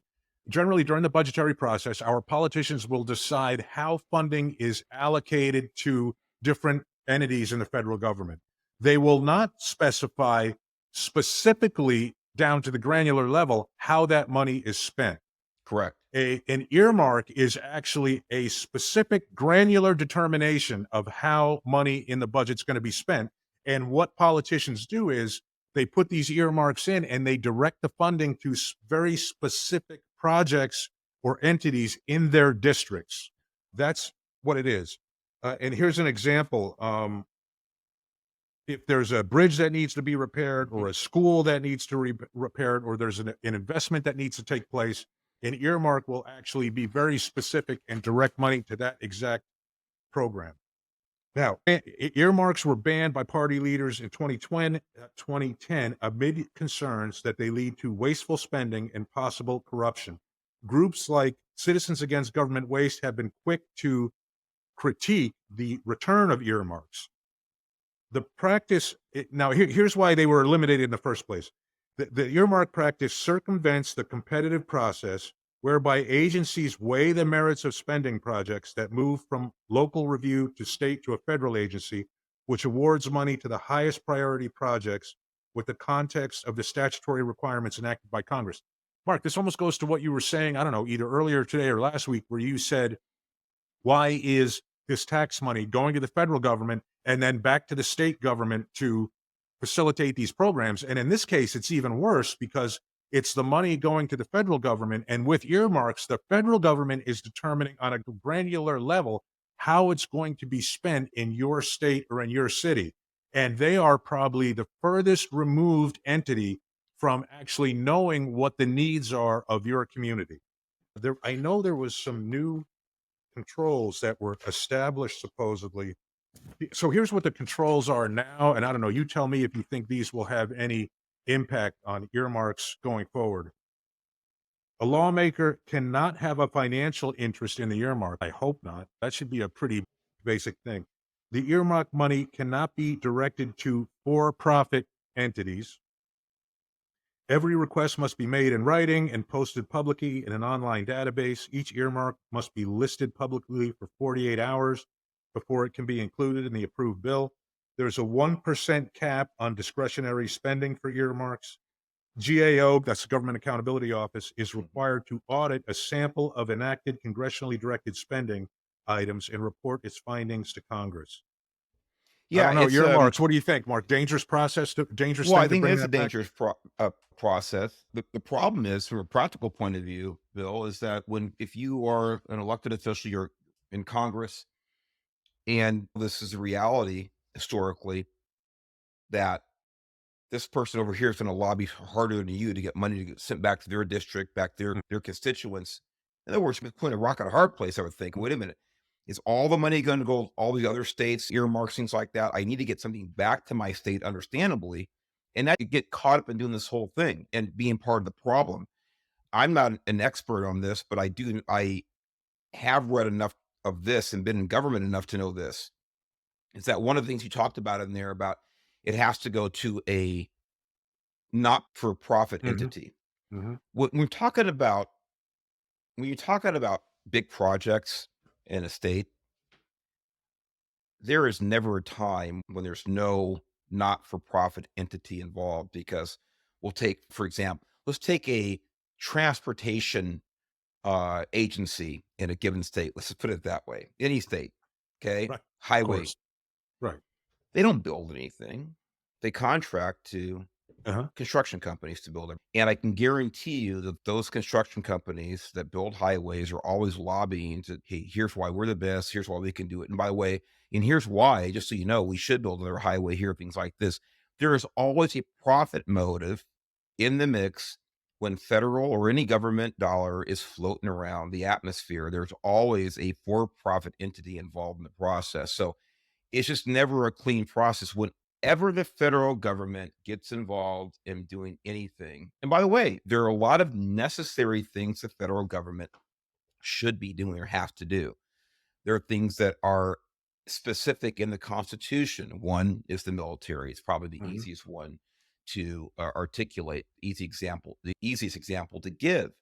Generally, during the budgetary process, our politicians will decide how funding is allocated to different entities in the federal government. They will not specify specifically down to the granular level how that money is spent. Correct. An earmark is actually a specific granular determination of how money in the budget's going to be spent. And what politicians do is they put these earmarks in and they direct the funding to very specific projects or entities in their districts. That's what it is. And here's an example. If there's a bridge that needs to be repaired or a school that needs to be repaired or there's an investment that needs to take place, an earmark will actually be very specific and direct money to that exact program. Now, earmarks were banned by party leaders in 2010 amid concerns that they lead to wasteful spending and possible corruption. Groups like Citizens Against Government Waste have been quick to critique the return of earmarks. The practice now here's why they were eliminated in the first place. The earmark practice circumvents the competitive process whereby agencies weigh the merits of spending projects that move from local review to state to a federal agency, which awards money to the highest priority projects with the context of the statutory requirements enacted by Congress. Mark, this almost goes to what you were saying, I don't know, either earlier today or last week, where you said, why is this tax money going to the federal government and then back to the state government to facilitate these programs? And in this case, it's even worse because it's the money going to the federal government. And with earmarks, the federal government is determining on a granular level how it's going to be spent in your state or in your city. And they are probably the furthest removed entity from actually knowing what the needs are of your community. I know there was some new controls that were established supposedly. So here's what the controls are now, and I don't know, you tell me if you think these will have any impact on earmarks going forward. A lawmaker cannot have a financial interest in the earmark. I hope not. That should be a pretty basic thing. The earmark money cannot be directed to for-profit entities. Every request must be made in writing and posted publicly in an online database. Each earmark must be listed publicly for 48 hours before it can be included in the approved bill. There's a 1% cap on discretionary spending for earmarks. GAO, that's the Government Accountability Office, is required to audit a sample of enacted congressionally directed spending items and report its findings to Congress. I Yeah, don't know, it's earmarks. What do you think, Mark? Dangerous process, dangerous well, I thing to think bring it's a that back? dangerous process. The problem is, from a practical point of view, Bill, is that if you are an elected official, you're in Congress, and this is a reality historically that this person over here is going to lobby harder than you to get money to get sent back to their district, back to their constituents. In other words, it's putting a rock in a hard place. I would think, wait a minute, Is all the money going to go to all the other states, earmarks, things like that? I need to get something back to my state, understandably. And I could get caught up in doing this whole thing and being part of the problem. I'm not an expert on this, but I have read enough of this and been in government enough to know this. Is that one of the things you talked about in there about it has to go to a not-for-profit Hmm. entity. Hmm. When you're talking about big projects in a state, there is never a time when there's no not-for-profit entity involved because we'll take, for example, let's take a transportation agency in a given state. Let's just put it that way. Any state, okay? Right. Of Highway. course. Right. They don't build anything. They contract to Uh-huh. construction companies to build them. And I can guarantee you that those construction companies that build highways are always lobbying to, hey, here's why we're the best. Here's why we can do it. And by the way, and here's why, just so you know, we should build another highway here, things like this. There is always a profit motive in the mix when federal or any government dollar is floating around the atmosphere. There's always a for-profit entity involved in the process. So it's just never a clean process whenever the federal government gets involved in doing anything. And by the way, there are a lot of necessary things the federal government should be doing or have to do. There are things that are specific in the Constitution. One is the military. It's probably the Hmm. easiest one to articulate, the easiest example to give.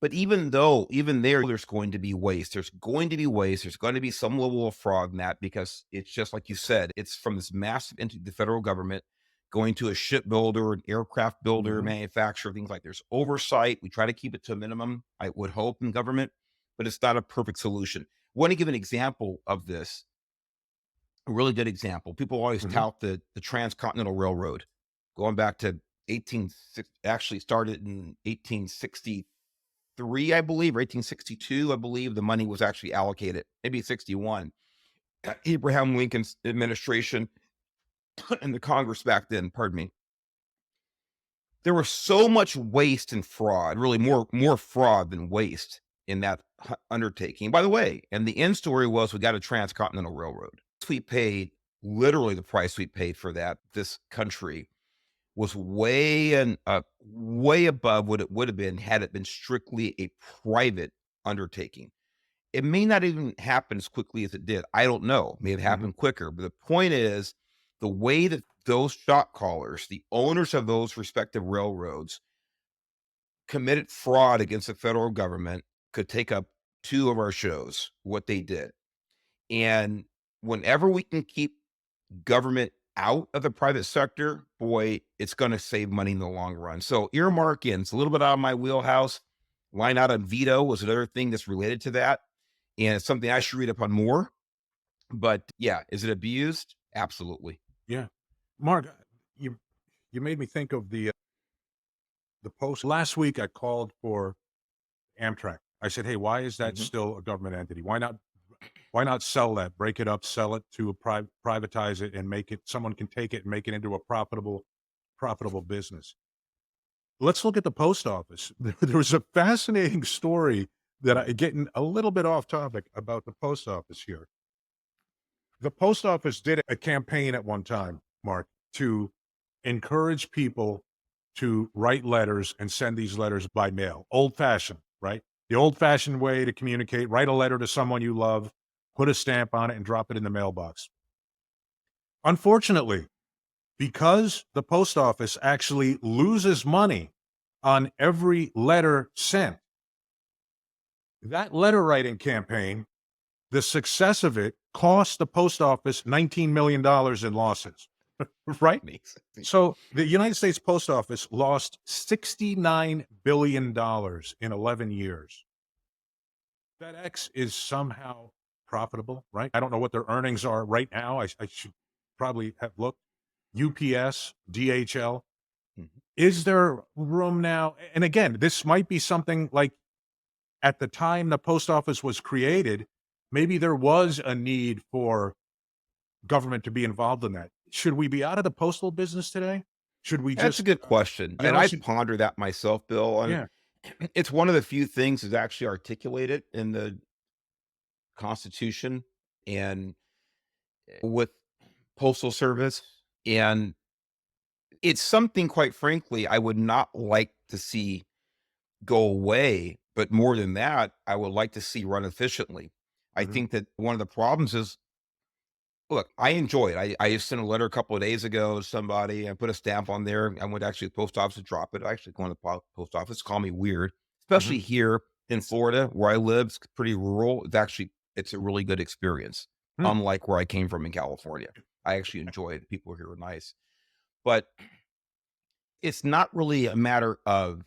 But even there's going to be waste. There's going to be waste. There's going to be some level of fraud in that because it's just like you said, it's from this massive entity, the federal government, going to a shipbuilder, an aircraft builder, Hmm. manufacturer, things like there's oversight. We try to keep it to a minimum, I would hope, in government, but it's not a perfect solution. I want to give an example of this, a really good example. People always Hmm. tout the transcontinental railroad going back to 18, actually started in 1863, I believe, or 1862, I believe the money was actually allocated, maybe 61. Abraham Lincoln's administration and the Congress back then, pardon me, there was so much waste and fraud, really more fraud than waste in that undertaking. By the way, and the end story was we got a transcontinental railroad. We paid literally the price we paid for that. This country was way above what it would have been had it been strictly a private undertaking. It may not even happen as quickly as it did. I don't know. It may have Hmm. happened quicker. But the point is, the way that those shot callers, the owners of those respective railroads, committed fraud against the federal government could take up two of our shows, what they did. And whenever we can keep government out of the private sector, boy, it's going to save money in the long run. So earmarking, it's a little bit out of my wheelhouse. Line out on veto was another thing that's related to that. And it's something I should read up on more. But yeah, is it abused? Absolutely. Yeah. Mark, you you made me think of the post last week. I called for Amtrak. I said, "Hey, why is that Mhm. still a government entity? Why not sell that, break it up, sell it to a privatize it, and make it someone can take it and make it into a profitable business?" Let's look at the post office. There was a fascinating story that getting a little bit off topic about the post office here. The post office did a campaign at one time, Mark, to encourage people to write letters and send these letters by mail. Old fashioned, right? The old fashioned way to communicate, write a letter to someone you love, put a stamp on it, and drop it in the mailbox. Unfortunately, because the post office actually loses money on every letter sent, that letter writing campaign, the success of it cost the post office $19 million in losses, right? Amazing. So the United States Post Office lost $69 billion in 11 years. FedEx is somehow profitable, right? I don't know what their earnings are right now. I should probably have looked. UPS, DHL. Mhm. Is there room now? And again, this might be something like at the time the post office was created, maybe there was a need for government to be involved in that. Should we be out of the postal business today? Should we That's a just, good question. you And know, I should, ponder that myself, Bill. And yeah. it's one of the few things that's actually articulated in the Constitution and with Postal Service. And it's something, quite frankly, I would not like to see go away. But more than that, I would like to see run efficiently. I Mhm. think that one of the problems is, look, I enjoy it. I just sent a letter a couple of days ago to somebody. I put a stamp on there. I went actually to the post office to drop it. I actually go to the post office, call me weird, Mhm. especially here in Florida where I live. It's pretty rural. It's a really good experience, Hmm. unlike where I came from in California. I actually enjoy it. People here are nice, but it's not really a matter of,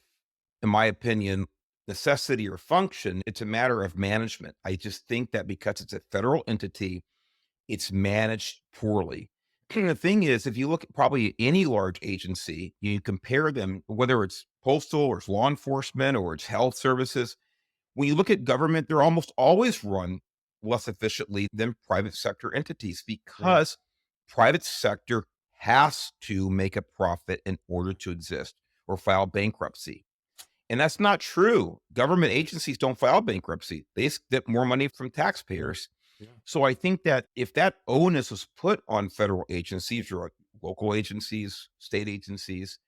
in my opinion, necessity or function. It's a matter of management. I just think that because it's a federal entity, it's managed poorly. And the thing is, if you look at probably any large agency, you compare them, whether it's postal or it's law enforcement or it's health services, when you look at government, they're almost always run less efficiently than private sector entities Yeah. because private sector has to make a profit in order to exist or file bankruptcy. And that's not true. Government agencies don't file bankruptcy. They get more money from Yeah. taxpayers. Yeah. So I think that if that onus was put on federal agencies or local agencies, state agencies,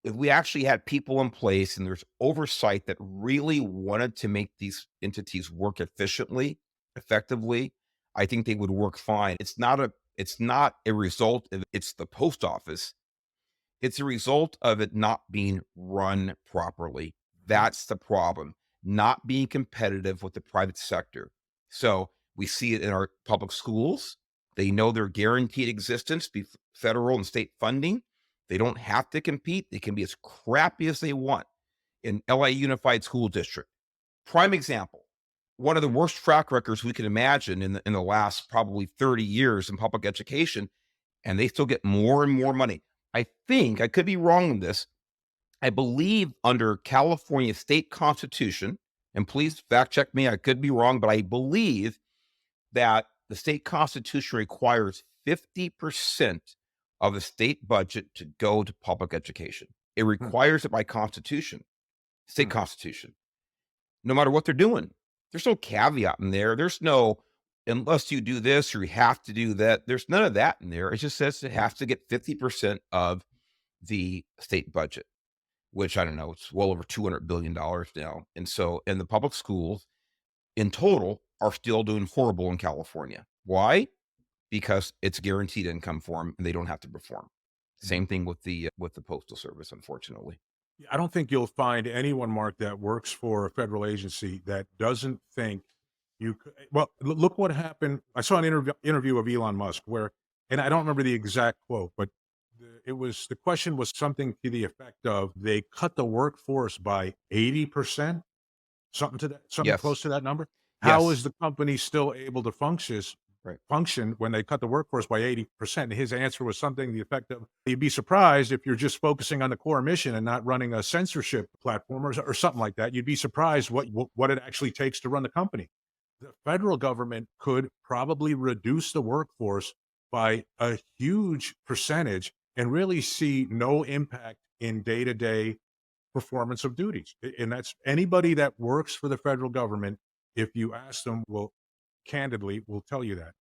if we actually had people in place and there's oversight that really wanted to make these entities work efficiently, effectively, I think they would work fine. It's not a result of it's the post office. It's a result of it not being run properly. Mhm. That's the problem. Not being competitive with the private sector. So we see it in our public schools. They know their guaranteed existence, be federal and state funding. They don't have to compete. They can be as crappy as they want. In LA Unified School District, prime example, one of the worst track records we can imagine in the last probably 30 years in public education, and they still get more and more money. I think, I could be wrong on this, I believe under California state constitution, and please fact check me, I could be wrong, but I believe that the state constitution requires 50% of the state budget to go to public education. It Hmm. requires it by constitution, state Hmm. constitution, no matter what they're doing. There's no caveat in there. There's no, unless you do this or you have to do that. There's none of that in there. It just says it has to get 50% of the state budget, which I don't know, it's well over $200 billion now. And so, and the public schools in total are still doing horrible in California. Why? Because it's guaranteed income for them and they don't have to perform. Mhm. Same thing with the postal service, unfortunately. I don't think you'll find anyone, Mark, that works for a federal agency that doesn't think well, look what happened. I saw an interview of Elon Musk where, and I don't remember the exact quote, but the question was something to the effect of they cut the workforce by 80%, something Yes. close to that number. How is Yes. the company still able to Right. function when they cut the workforce by 80%? And his answer was something to the effect of, you'd be surprised if you're just focusing on the core mission and not running a censorship platform or something like that. You'd be surprised what it actually takes to run the company. The federal government could probably reduce the workforce by a huge percentage and really see no impact in day-to-day performance of duties. And that's anybody that works for the federal government, if you ask them, will candidly will tell you that.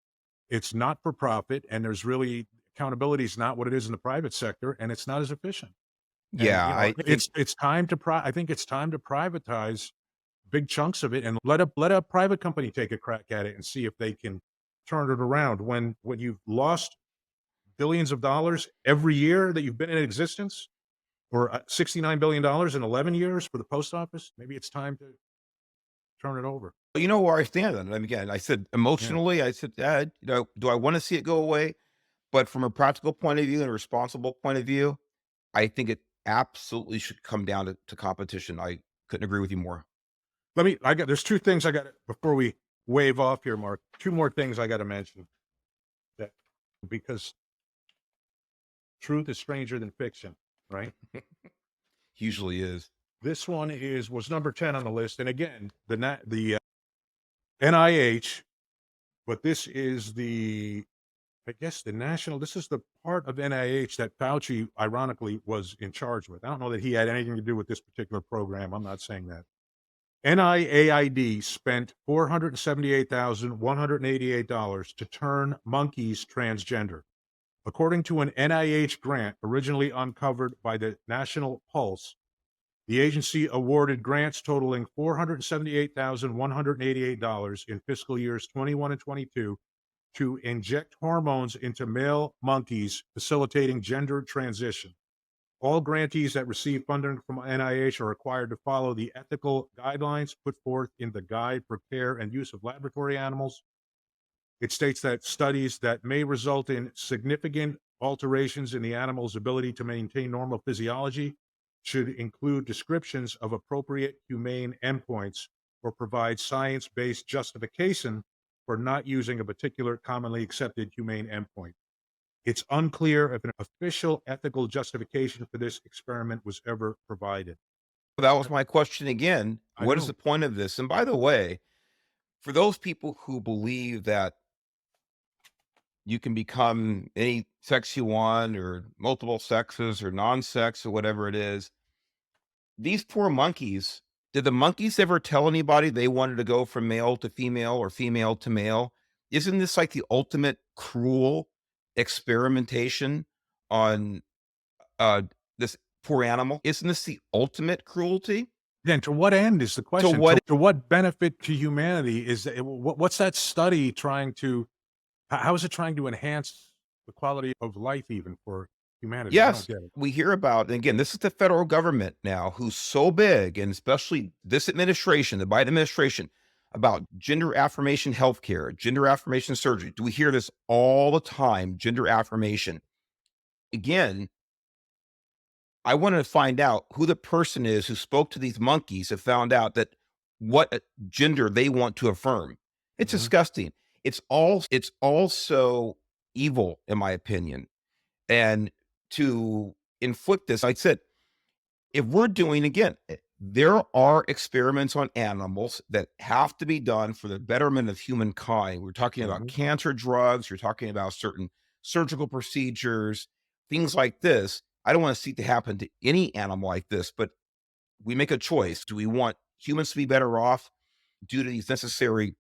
It's not for profit, and there's really accountability is not what it is in the private sector, and it's not as efficient. And Yeah. I think, it's time to I think it's time to privatize big chunks of it and let a private company take a crack at it and see if they can turn it around. When you've lost billions of dollars every year that you've been in existence, or $69 billion in 11 years for the post office, maybe it's time to turn it over. you know where I stand on it. And again, I said Yeah. emotionally, I said, do I want to see it go away? But from a practical point of view and a responsible point of view, I think it absolutely should come down to competition. I couldn't agree with you more. There's two things I got before we wave off here, Mark. Two more things I got to mention that because truth is stranger than fiction, right? Usually is. This one was number 10 on the list. And again, the NIH, but this is I guess this is the part of NIH that Fauci ironically was in charge with. I don't know that he had anything to do with this particular program. I'm not saying that. NIAID spent $478,188 to turn monkeys transgender. According to an NIH grant originally uncovered by the National Pulse, the agency awarded grants totaling $478,188 in fiscal years 21 and 22 to inject hormones into male monkeys, facilitating gender transition. All grantees that receive funding from NIH are required to follow the ethical guidelines put forth in the Guide for Care and Use of Laboratory Animals. It states that studies that may result in significant alterations in the animal's ability to maintain normal physiology should include descriptions of appropriate humane endpoints or provide science-based justification for not using a particular commonly accepted humane endpoint. It's unclear if an official ethical justification for this experiment was ever provided. That was my question again. I What is know. the point of this? And by the way, for those people who believe that you can become any sex you want, or multiple sexes, or non-sex, or whatever it is, these poor monkeys, did the monkeys ever tell anybody they wanted to go from male to female or female to male? Isn't this like the ultimate cruel experimentation on uh this poor animal? Isn't this the ultimate cruelty? Then to what end is the To question? what To what benefit to humanity is that? What's that study trying to? How is it trying to enhance the quality of life even for humanity? I don't Yes, get it. we hear about, and again, this is the federal government now who's so big, and especially this administration, the Biden administration, about gender affirmation healthcare, gender affirmation surgery. Do we hear this all the time? Gender affirmation. Again, I wanted to find out who the person is who spoke to these monkeys and found out that what gender they want to affirm. It's Mhm. disgusting. It's all so evil, in my opinion. And to inflict this, like I said, if we're doing again, there are experiments on animals that have to be done for the betterment of humankind. We're talking about Mhm. cancer drugs, you're talking about certain surgical procedures, things like this. I don't want to see it to happen to any animal like this, but we make a choice. Do we want humans to be better off due to these necessary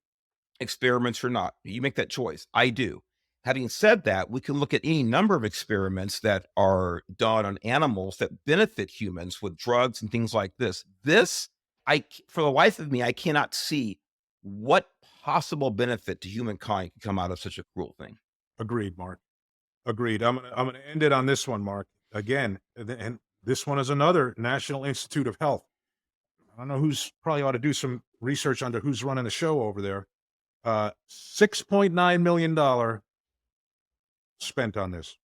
experiments or not? You make that choice. I do. Having said that, we can look at any number of experiments that are done on animals that benefit humans with drugs and things like this. For the life of me, I cannot see what possible benefit to humankind can come out of such a cruel thing. Agreed, Mark. Agreed. I'm gonna end it on this one, Mark. Again, and this one is another National Institute of Health. I don't know who's probably ought to do some research under who's running the show over there. $6.9 million spent on this.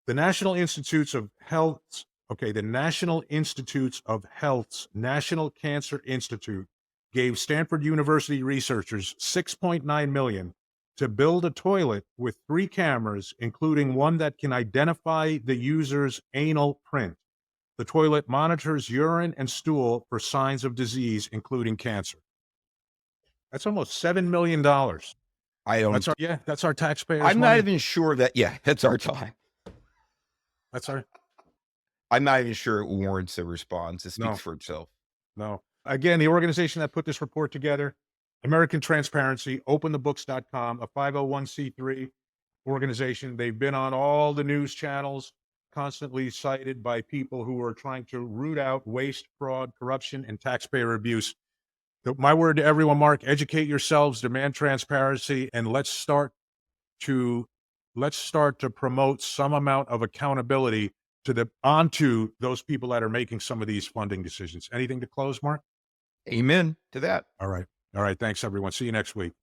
The National Institutes of Health's the National Institutes of Health's National Cancer Institute gave Stanford University researchers 6.9 million to build a toilet with 3 cameras, including one that can identify the user's anal print. The toilet monitors urine and stool for signs of disease, including cancer. That's almost $7 million. I don't, That's our taxpayers' I'm not money. even sure that, yeah, it's our time. That's our I'm not even sure it warrants a response. It speaks no. for itself. No. Again, the organization that put this report together, American Transparency, openthebooks.com, a 501c3 organization. They've been on all the news channels, constantly cited by people who are trying to root out waste, fraud, corruption, and taxpayer abuse. My word to everyone, Mark, educate yourselves, demand transparency, and to let's start to promote some amount of accountability onto those people that are making some of these funding decisions. Anything to close, Mark? Amen to that. All right. All right. Thanks, everyone. See you next week.